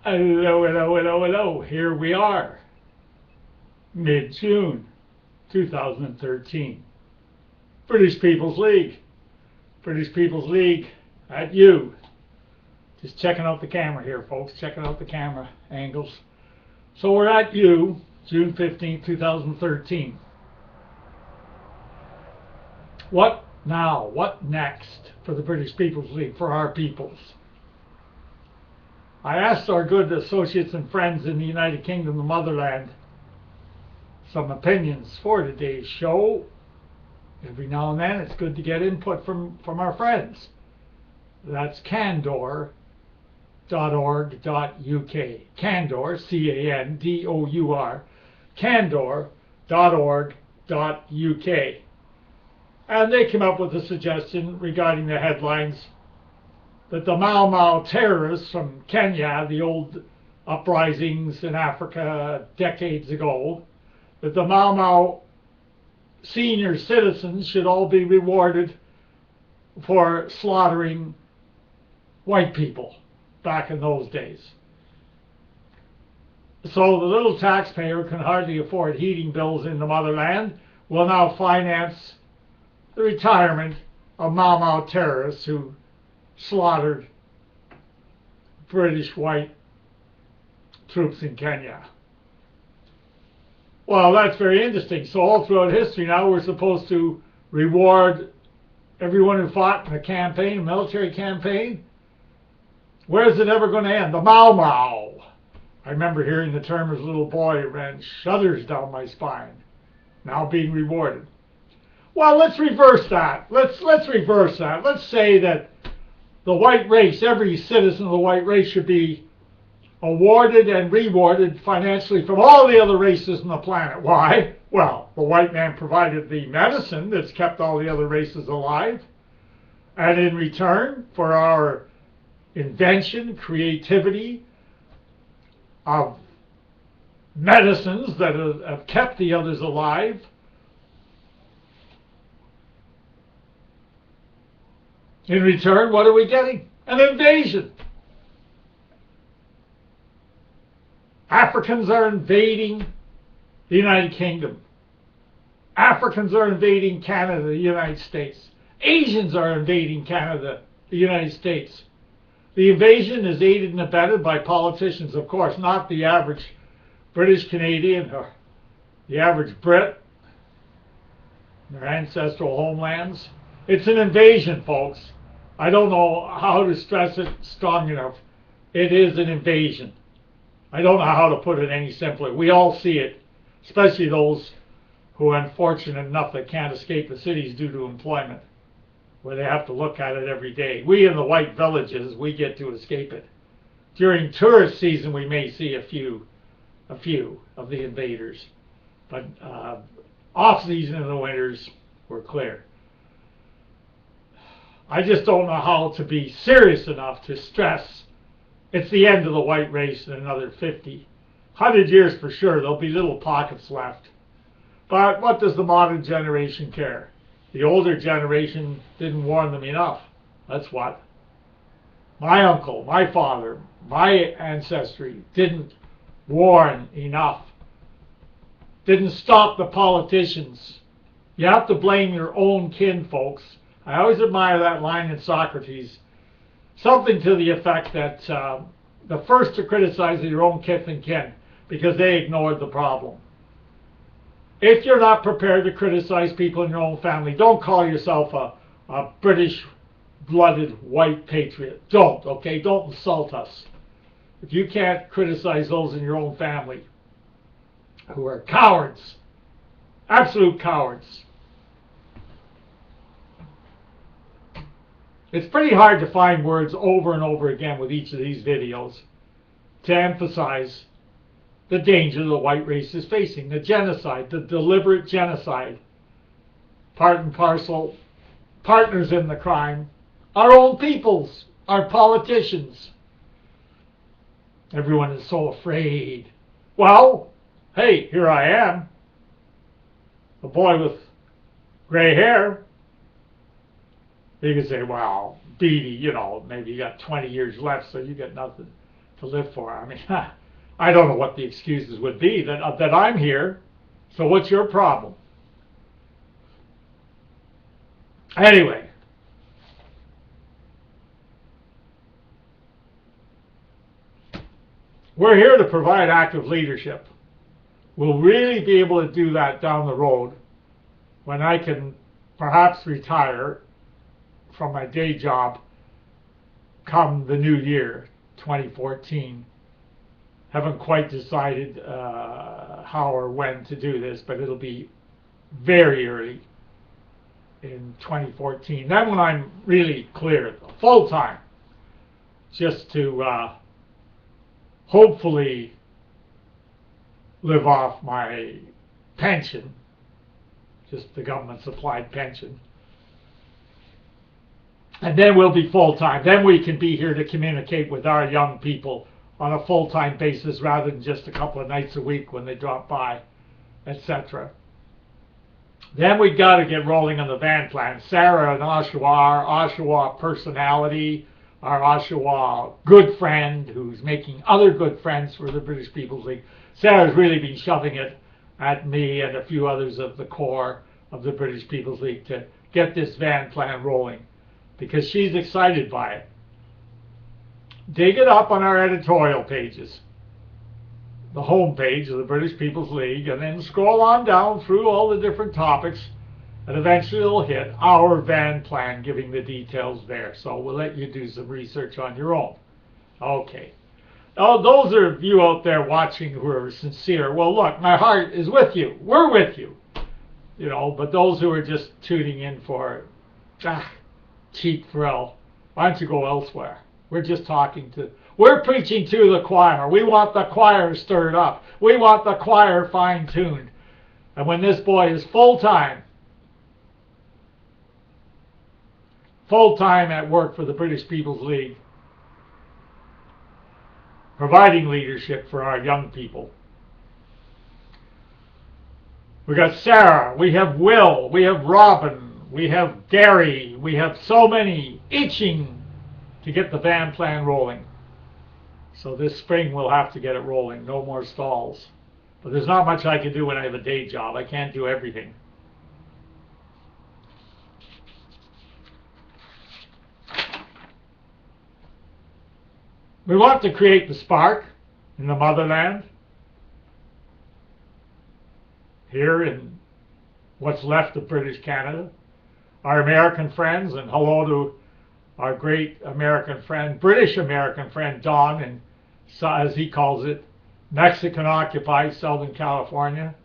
Hello, hello, hello, hello. Here we are, mid-June 2013. British People's League. British People's League at you. Just checking out the camera here, folks. Checking out the camera angles. So we're at you, June 15th, 2013. What now? What next for the British People's League, for our peoples? I asked our good associates and friends in the United Kingdom, the motherland, some opinions for today's show. Every now and then it's good to get input from our friends. That's Candour.org.uk. Candour, C-A-N-D-O-U-R, Candour.org.uk. And they came up with a suggestion regarding the headlines that the Mau Mau terrorists from Kenya, the old uprisings in Africa decades ago, that the Mau Mau senior citizens should all be rewarded for slaughtering white people back in those days. So the little taxpayer who can hardly afford heating bills in the motherland will now finance the retirement of Mau Mau terrorists who slaughtered British white troops in Kenya. Well, that's very interesting. So all throughout history now we're supposed to reward everyone who fought in a campaign, a military campaign. Where's it ever going to end? The Mau Mau. I remember hearing the term as a little boy. It ran shudders down my spine. Now being rewarded. Well, let's reverse that. Let's reverse that. Let's say that the white race, every citizen of the white race should be awarded and rewarded financially from all the other races on the planet. Why? Well, the white man provided the medicine that's kept all the other races alive. And in return for our invention, creativity of medicines that have kept the others alive, in return, what are we getting? An invasion. Africans are invading the United Kingdom. Africans are invading Canada, the United States. Asians are invading Canada, the United States. The invasion is aided and abetted by politicians, of course, not the average British Canadian or the average Brit, their ancestral homelands. It's an invasion, folks. I don't know how to stress it strong enough. It is an invasion. I don't know how to put it any simpler. We all see it, especially those who are unfortunate enough that can't escape the cities due to employment, where they have to look at it every day. We in the white villages, we get to escape it. During tourist season, we may see a few of the invaders, but off season in the winters, we're clear. I just don't know how to be serious enough to stress it's the end of the white race in another 50, 100 years for sure. There'll be little pockets left. But what does the modern generation care? The older generation didn't warn them enough. That's what. My uncle, my father, my ancestry didn't warn enough. Didn't stop the politicians. You have to blame your own kin, folks. I always admire that line in Socrates. Something to the effect that the first to criticize are your own kith and kin because they ignored the problem. If you're not prepared to criticize people in your own family, don't call yourself a British-blooded white patriot. Don't, okay? Don't insult us. If you can't criticize those in your own family who are cowards, absolute cowards, it's pretty hard to find words over and over again with each of these videos to emphasize the danger the white race is facing, the genocide, the deliberate genocide. Part and parcel, partners in the crime, our own peoples, our politicians. Everyone is so afraid. Well, hey, here I am, a boy with gray hair. You could say, well, Beattie, maybe you got 20 years left, so you got nothing to live for. I mean, I don't know what the excuses would be that I'm here. So what's your problem? Anyway. We're here to provide active leadership. We'll really be able to do that down the road when I can perhaps retire from my day job come the new year, 2014. Haven't quite decided how or when to do this, but it'll be very early in 2014. Then when I'm really clear, full time, just to hopefully live off my pension, just the government supplied pension. And then we'll be full-time. Then we can be here to communicate with our young people on a full-time basis rather than just a couple of nights a week when they drop by, etc. Then we got to get rolling on the van plan. Sarah and Oshawa, our Oshawa personality, our Oshawa good friend who's making other good friends for the British People's League. Sarah's really been shoving it at me and a few others of the core of the British People's League to get this van plan rolling because she's excited by it. Dig it up on our editorial pages, the home page of the British People's League, and then scroll on down through all the different topics, and eventually it'll hit our van plan, giving the details there. So we'll let you do some research on your own. Okay. Now, those of you out there watching who are sincere, well, look, my heart is with you. We're with you. You know, but those who are just tuning in for cheap thrill, why don't you go elsewhere? We're just we're preaching to the choir. We want the choir stirred up. We want the choir fine-tuned. And when this boy is full-time at work for the British People's League, providing leadership for our young people. We got Sarah, we have Will, we have Robin, we have Gary, we have so many itching to get the van plan rolling. So this spring we'll have to get it rolling, no more stalls. But there's not much I can do when I have a day job. I can't do everything. We want to create the spark in the motherland, here in what's left of British Canada. Our American friends, and hello to our great American friend, British American friend Don, and as he calls it, Mexican-occupied Southern California.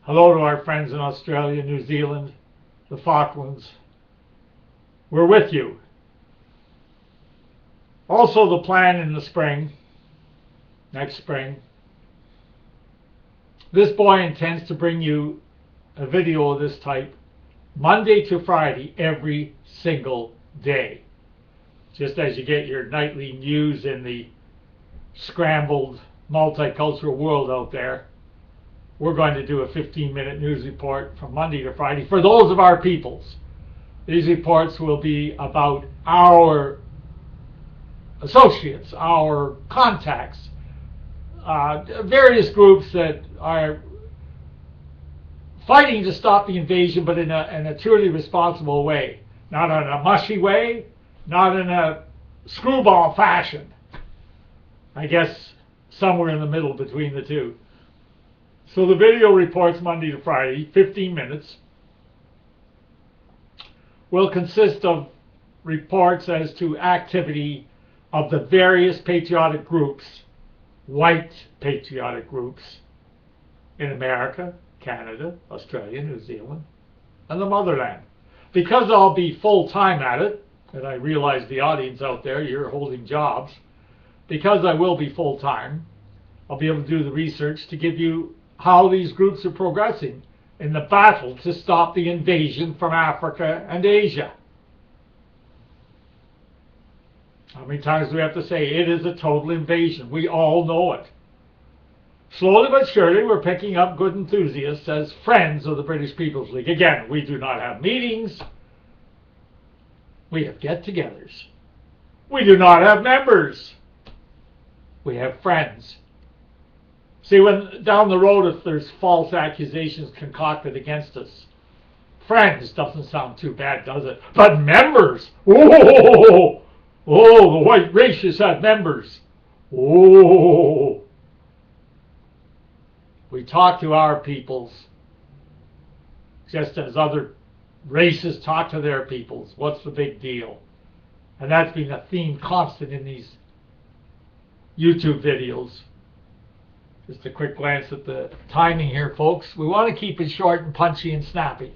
Hello to our friends in Australia, New Zealand, the Falklands. We're with you. Also, the plan in the spring, next spring, this boy intends to bring you a video of this type Monday to Friday every single day. Just as you get your nightly news in the scrambled multicultural world out there, we're going to do a 15-minute news report from Monday to Friday for those of our peoples. These reports will be about our associates, our contacts, various groups that are fighting to stop the invasion, but in a truly responsible way. Not in a mushy way, not in a screwball fashion. I guess somewhere in the middle between the two. So the video reports Monday to Friday, 15 minutes, will consist of reports as to activity of the various patriotic groups, white patriotic groups, in America, Canada, Australia, New Zealand, and the motherland. Because I'll be full-time at it, and I realize the audience out there, you're holding jobs, because I will be full-time, I'll be able to do the research to give you how these groups are progressing in the battle to stop the invasion from Africa and Asia. How many times do we have to say it is a total invasion? We all know it. Slowly but surely, we're picking up good enthusiasts as friends of the British People's League. Again, we do not have meetings. We have get-togethers. We do not have members. We have friends. See, when down the road, if there's false accusations concocted against us, friends doesn't sound too bad, does it? But members, oh, the white race has had members. Oh, we talk to our peoples just as other races talk to their peoples. What's the big deal? And that's been a theme constant in these YouTube videos. Just a quick glance at the timing here, folks. We want to keep it short and punchy and snappy.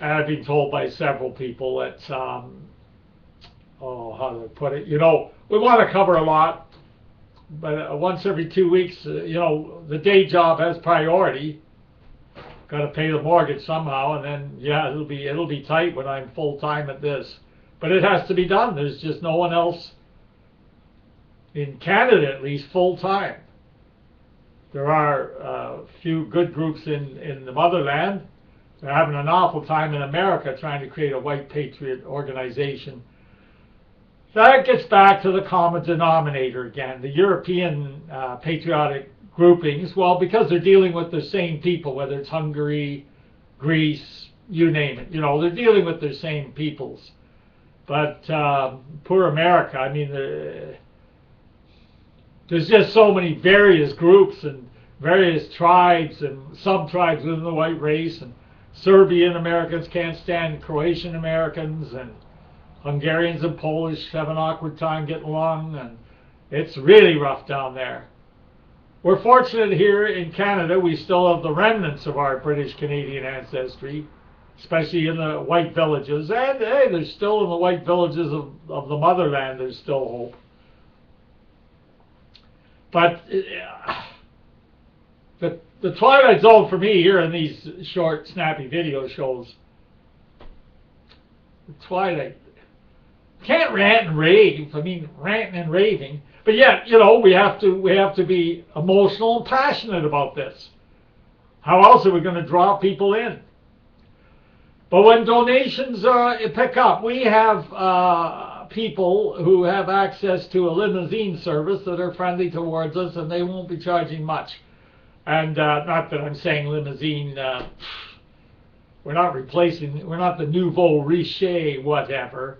And I've been told by several people that, how do I put it? You know, we want to cover a lot, but once every 2 weeks, you know, the day job has priority. Got to pay the mortgage somehow, and then, yeah, it'll be tight when I'm full-time at this. But it has to be done. There's just no one else, in Canada at least, full-time. There are a few good groups in the motherland. They're having an awful time in America trying to create a white patriot organization. That gets back to the common denominator again. The European patriotic groupings, well, because they're dealing with the same people, whether it's Hungary, Greece, you name it. You know, they're dealing with their same peoples. But poor America, I mean, there's just so many various groups and various tribes and sub-tribes within the white race, and Serbian Americans can't stand Croatian Americans, and Hungarians and Polish have an awkward time getting along, and it's really rough down there. We're fortunate here in Canada, we still have the remnants of our British-Canadian ancestry, especially in the white villages, and hey, there's still in the white villages of the motherland, there's still hope. But the twilight zone for me here in these short, snappy video shows, the twilight, can't rant and rave. I mean, ranting and raving, but yet, you know, we have to be emotional and passionate about this. How else are we going to draw people in? But when donations pick up, we have people who have access to a limousine service that are friendly towards us, and they won't be charging much. And not that I'm saying limousine, we're not the nouveau riche whatever.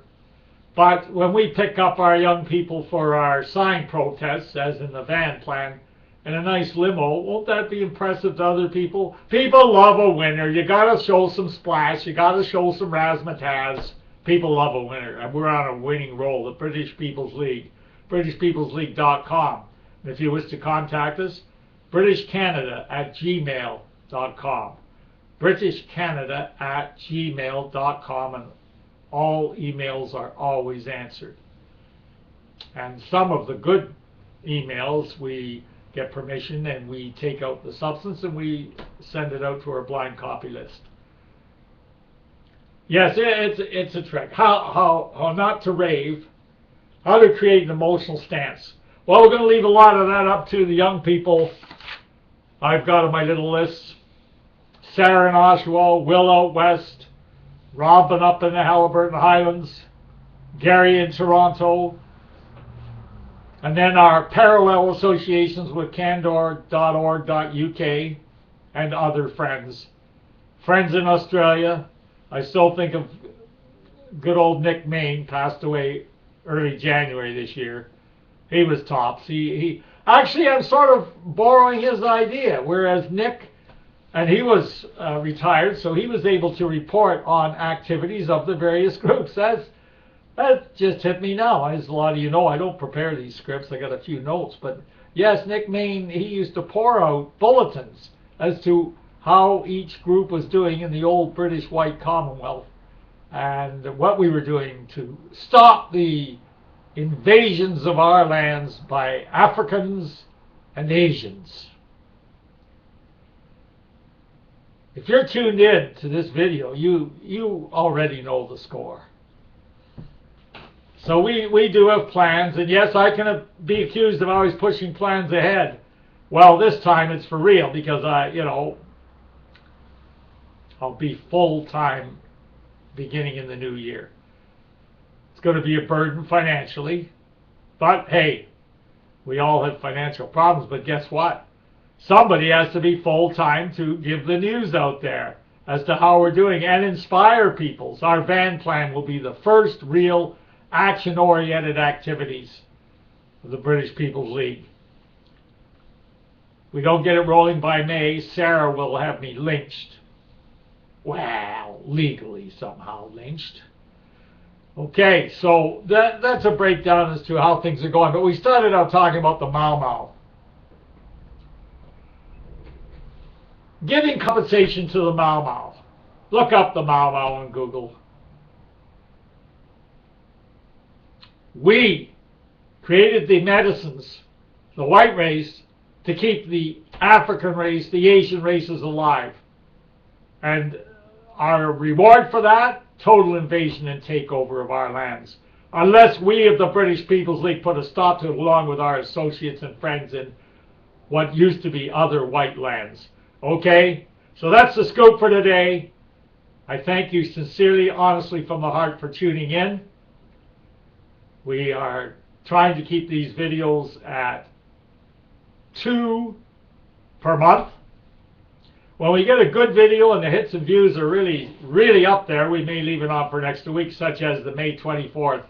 But when we pick up our young people for our sign protests, as in the van plan, in a nice limo, won't that be impressive to other people? People love a winner. You got to show some splash. You got to show some razzmatazz. People love a winner, and we're on a winning roll. The British People's League, BritishPeoplesLeague.com. And if you wish to contact us, BritishCanada@gmail.com. BritishCanada@gmail.com, and all emails are always answered. And some of the good emails, we get permission and we take out the substance and we send it out to our blind copy list. Yes, it's a trick. How not to rave, how to create an emotional stance. Well, we're going to leave a lot of that up to the young people. I've got on my little list Sarah in Oshawa, Will out west, Robin up in the Haliburton Highlands, Gary in Toronto, and then our parallel associations with candor.org.uk and other friends. Friends in Australia. I still think of good old Nick Main, passed away early January this year. He was tops. He actually, I'm sort of borrowing his idea, whereas Nick, and he was retired, so he was able to report on activities of the various groups. That just hit me now. As a lot of you know, I don't prepare these scripts. I got a few notes. But yes, Nick Main, he used to pour out bulletins as to how each group was doing in the old British White Commonwealth and what we were doing to stop the invasions of our lands by Africans and Asians. If you're tuned in to this video, you already know the score. So we do have plans, and yes, I can be accused of always pushing plans ahead. Well, this time it's for real, because I'll be full-time beginning in the new year. It's going to be a burden financially, but hey, We all have financial problems, but guess what? Somebody has to be full-time to give the news out there as to how we're doing and inspire people. So our van plan will be the first real action-oriented activities of the British People's League. We don't get it rolling by May, Sarah will have me lynched. Well, legally somehow lynched. Okay, so that's a breakdown as to how things are going. But we started out talking about the Mau Mau. Giving compensation to the Mau Mau. Look up the Mau Mau on Google. We created the medicines, the white race, to keep the African race, the Asian races alive. And our reward for that, total invasion and takeover of our lands. Unless we of the British People's League put a stop to it along with our associates and friends in what used to be other white lands. Okay? So that's the scoop for today. I thank you sincerely, honestly, from the heart for tuning in. We are trying to keep these videos at 2 per month. When we get a good video and the hits and views are really up there, we may leave it on for next week, such as the May 24th.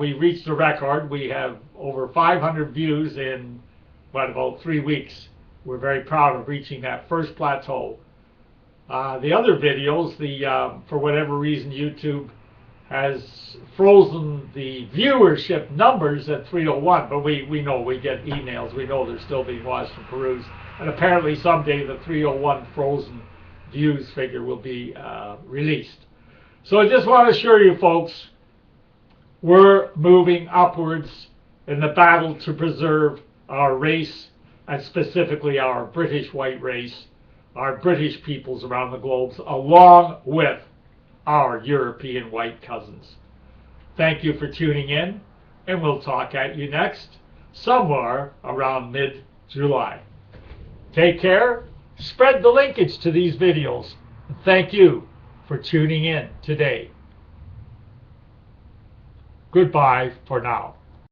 We reached a record. We have over 500 views in, about 3 weeks. We're very proud of reaching that first plateau. The other videos, for whatever reason, YouTube has frozen the viewership numbers at 301, but we know, we get emails, we know they're still being watched and perused, and apparently someday the 301 frozen views figure will be released. So I just want to assure you folks, we're moving upwards in the battle to preserve our race, and specifically our British white race, our British peoples around the globe, along with our European white cousins. Thank you for tuning in, and we'll talk at you next, somewhere around mid-July. Take care, spread the linkage to these videos, and thank you for tuning in today. Goodbye for now.